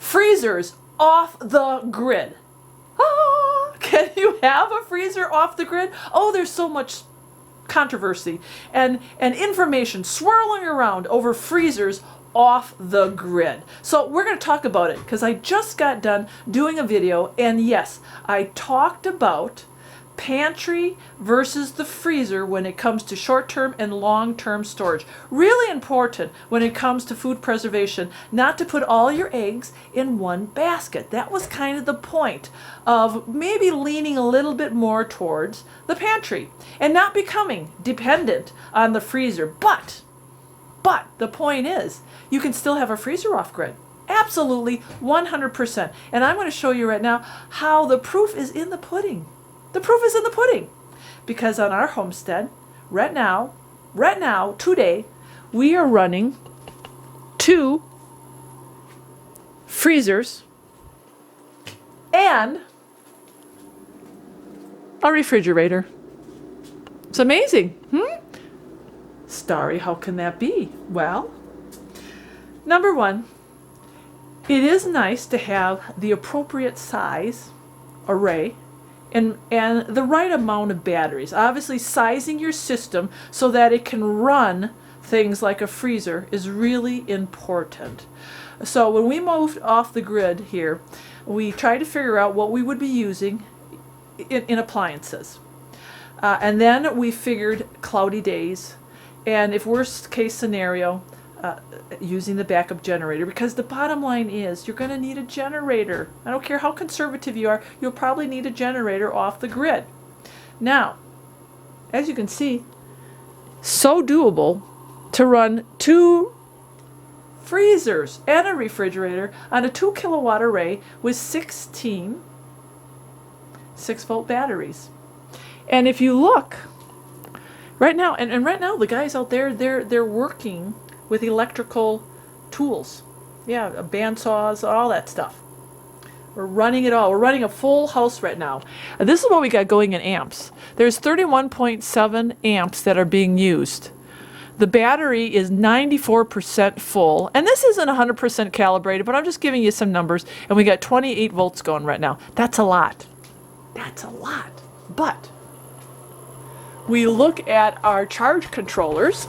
freezers off the grid. Ah, can you have a freezer off the grid? Oh, there's so much controversy and information swirling around over freezers off the grid. So we're going to talk about it because I just got done doing a video, and yes, I talked about pantry versus the freezer when it comes to short-term and long-term storage. Really important when it comes to food preservation, not to put all your eggs in one basket. That was kind of the point of maybe leaning a little bit more towards the pantry and not becoming dependent on the freezer. But the point is, you can still have a freezer off grid. Absolutely, 100%. And I'm going to show you right now how the proof is in the pudding. The proof is in the pudding. Because on our homestead, right now, today, we are running 2 freezers and a refrigerator. It's amazing. Starry, how can that be? Well, number one, it is nice to have the appropriate size array and the right amount of batteries. Obviously, sizing your system so that it can run things like a freezer is really important. So when we moved off the grid here, we tried to figure out what we would be using in appliances. And then we figured cloudy days, and if worst case scenario, using the backup generator, because the bottom line is you're going to need a generator. I don't care how conservative you are, you'll probably need a generator off the grid. Now, as you can see, so doable to run 2 freezers and a refrigerator on a 2 kilowatt array with 16 6-volt batteries. And if you look right now, and right now the guys out there, they're working with electrical tools. Yeah, bandsaws, all that stuff. We're running it all. We're running a full house right now. And this is what we got going in amps. There's 31.7 amps that are being used. The battery is 94% full. And this isn't 100% calibrated, but I'm just giving you some numbers. And we got 28 volts going right now. That's a lot. That's a lot. But we look at our charge controllers,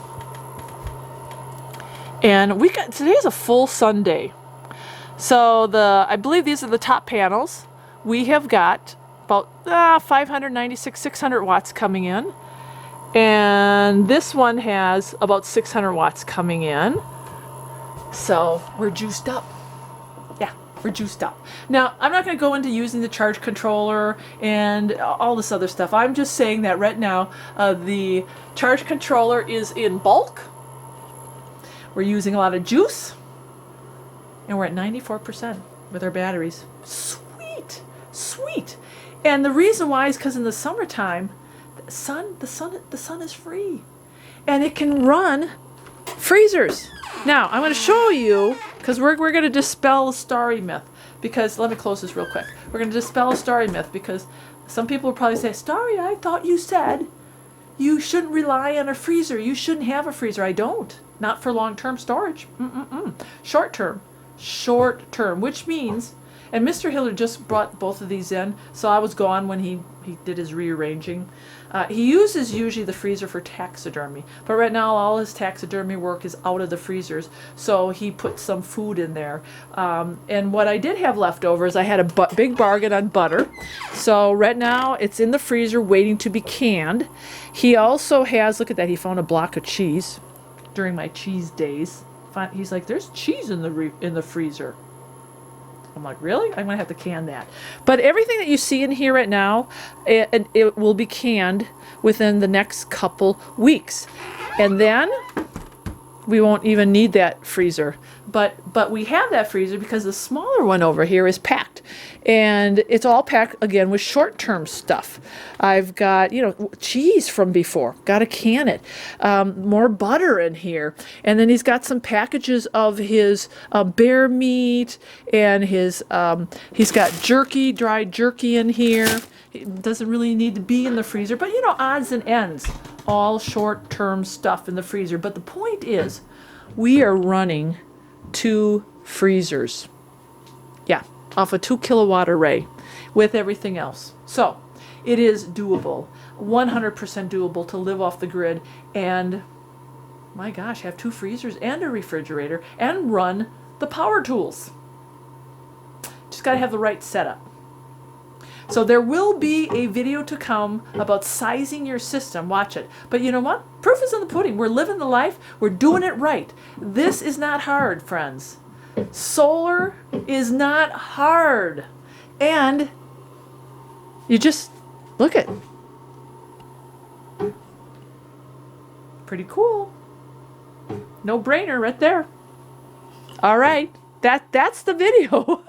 and we got, today's a full sun day. So I believe these are the top panels. We have got about 596, 600 watts coming in. And this one has about 600 watts coming in. So we're juiced up. Yeah, we're juiced up. Now, I'm not going to go into using the charge controller and all this other stuff. I'm just saying that right now, the charge controller is in bulk. We're using a lot of juice. And we're at 94% with our batteries. Sweet, sweet. And the reason why is because in the summertime, the sun is free, and it can run freezers. Now I'm going to show you, because we're going to dispel a starry myth. Because let me close this real quick. We're going to dispel a starry myth because some people will probably say, Starry, I thought you said you shouldn't rely on a freezer. You shouldn't have a freezer. I don't. Not for long-term storage. Short-term, which means, and Mr. Hiller just brought both of these in, so I was gone when he did his rearranging. He uses usually the freezer for taxidermy, but right now all his taxidermy work is out of the freezers, so he put some food in there. And what I did have left over is I had a big bargain on butter, so right now it's in the freezer waiting to be canned. He also has, look at that, he found a block of cheese during my cheese days. He's like, there's cheese in the freezer. I'm like, really? I'm gonna have to can that. But everything that you see in here right now, it will be canned within the next couple weeks, and then we won't even need that freezer. But we have that freezer because the smaller one over here is packed, and it's all packed again with short-term stuff. I've got, cheese from before, got to can it. More butter in here, and then he's got some packages of his bear meat, and he's got jerky, dried jerky in here. It doesn't really need to be in the freezer, but odds and ends, all short-term stuff in the freezer. But the point is, we are running 2 freezers. Yeah, off a 2 kilowatt array with everything else. So it is doable, 100% doable to live off the grid and, my gosh, have 2 freezers and a refrigerator and run the power tools. Just got to have the right setup. So there will be a video to come about sizing your system. Watch it. But you know what? Proof is in the pudding. We're living the life. We're doing it right. This is not hard, friends. Solar is not hard. And you just look at. Pretty cool. No brainer right there. All right. That's the video.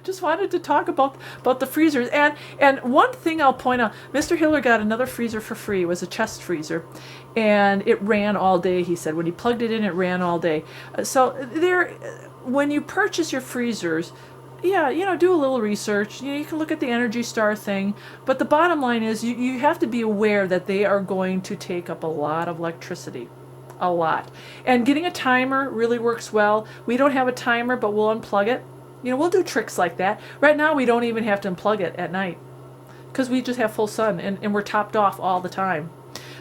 Just wanted to talk about the freezers. And one thing I'll point out, Mr. Hiller got another freezer for free. It was a chest freezer. And it ran all day, he said. When he plugged it in, it ran all day. So there, when you purchase your freezers, yeah, you know, do a little research. You know, you can look at the Energy Star thing. But the bottom line is you have to be aware that they are going to take up a lot of electricity. A lot. And getting a timer really works well. We don't have a timer, but we'll unplug it. You know, we'll do tricks like that. Right now, we don't even have to unplug it at night because we just have full sun and we're topped off all the time.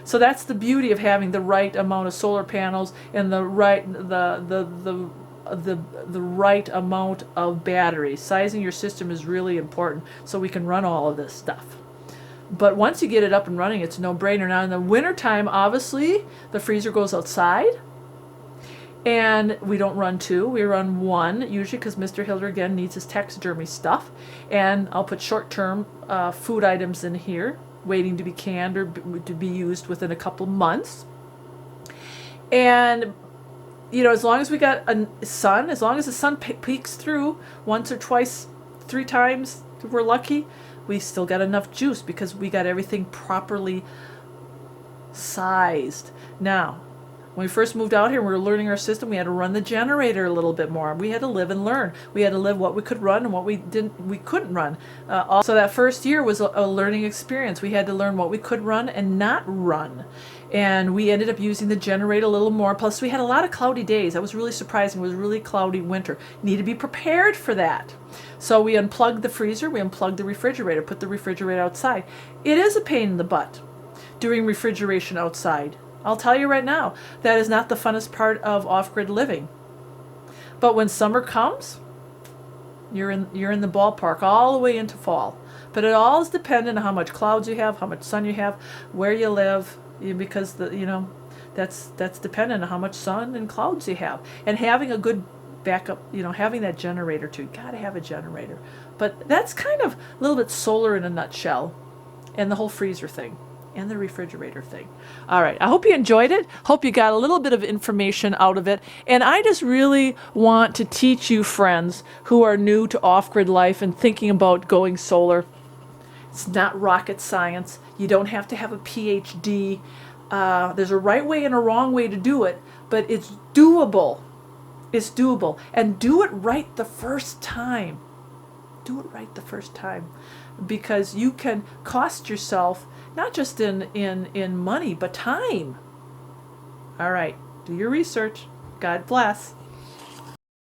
So that's the beauty of having the right amount of solar panels and the right right amount of batteries. Sizing your system is really important so we can run all of this stuff. But once you get it up and running, it's a no-brainer. Now in the wintertime, obviously, the freezer goes outside. And we don't run 2, we run 1, usually because Mr. Hiller, again, needs his taxidermy stuff. And I'll put short-term food items in here, waiting to be canned or to be used within a couple months. And, you know, as long as we got a sun, as long as the sun peeks through once or twice, 3 times, we're lucky, we still got enough juice because we got everything properly sized. Now, when we first moved out here, we were learning our system. We had to run the generator a little bit more. We had to live and learn. We had to live what we could run and what we couldn't run. Also, that first year was a learning experience. We had to learn what we could run and not run. And we ended up using the generator a little more. Plus, we had a lot of cloudy days. That was really surprising. It was a really cloudy winter. You need to be prepared for that. So we unplugged the freezer. We unplugged the refrigerator. Put the refrigerator outside. It is a pain in the butt doing refrigeration outside. I'll tell you right now, that is not the funnest part of off-grid living. But when summer comes, you're in the ballpark all the way into fall. But it all is dependent on how much clouds you have, how much sun you have, where you live, because that's dependent on how much sun and clouds you have. And having a good backup, having that generator too. You gotta have a generator. But that's kind of a little bit solar in a nutshell, and the whole freezer thing. And the refrigerator thing. All right, I hope you enjoyed it. Hope you got a little bit of information out of it. And I just really want to teach you friends who are new to off-grid life and thinking about going solar. It's not rocket science. You don't have to have a PhD. There's a right way and a wrong way to do it, but it's doable. It's doable. And do it right the first time. Do it right the first time. Because you can cost yourself not just in money, but time. All right, do your research. God bless.